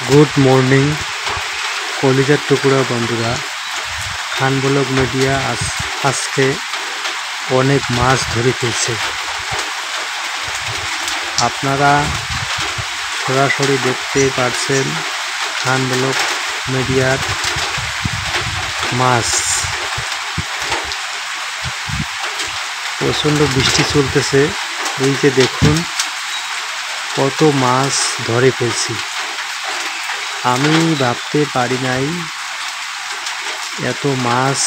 Good morning কলিজার টুকরা বন্ধুরা। খান ব্লগ মিডিয়া আজকে অনেক মাছ ধরে ফেলছে। আপনারা সরাসরি দেখতে পাচ্ছেন খান ব্লগ মিডিয়ার মাছ। প্রচণ্ড বৃষ্টি চলতেছে, এই যে দেখুন কত মাছ ধরে ফেলছি। আমি ভাবতে পারি নাই এত মাছ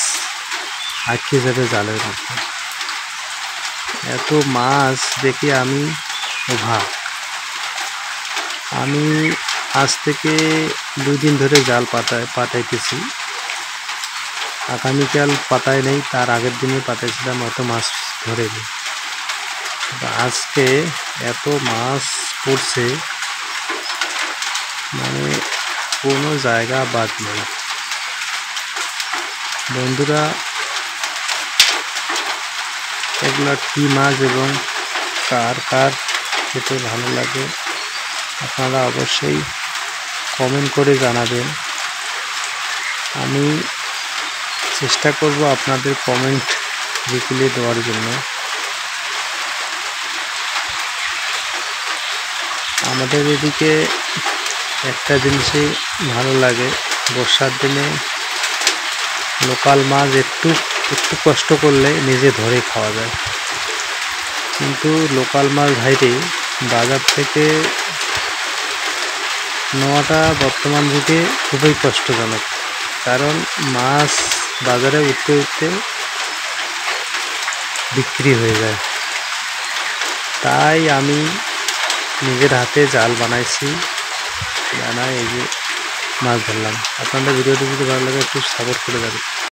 আটকে যাবে জালের মধ্যে। এত মাছ দেখে আমি অবাক। আমি আজ থেকে 2 দিন ধরে জাল পাতাইতেছি। আগামীকাল পাতায় নেই, তার আগের দিনে পাতাইছিলাম, অত মাছ ধরেনি। আজকে এত মাছ পড়ছে, মানে কোনো জায়গা বাদ নেই। বন্ধুরা, এগুলো কি মাছ এবং কার কার খেতে ভালো লাগে আপনারা অবশ্যই কমেন্ট করে জানাবেন। আমি চেষ্টা করব আপনাদের কমেন্ট রিপ্লাই দেওয়ার জন্য। আমাদের এদিকে একটা জিনিসই ভালো লাগে, বর্ষার দিনে লোকাল মাছ একটু কষ্ট করলে নিজে ধরে খাওয়া যায়। কিন্তু লোকাল মাছ ভাইরে বাজার থেকে নেওয়াটা বর্তমান যুগে খুবই কষ্টজনক, কারণ মাছ বাজারে উঠতে উঠতে বিক্রি হয়ে যায়। তাই আমি নিজের হাতে জাল বানাইছি, বানাই এই যে মাছ ধরলাম। আপনাদের ভিডিওটি যদি ভালো লাগে একটু সাপোর্ট করে যাবেন।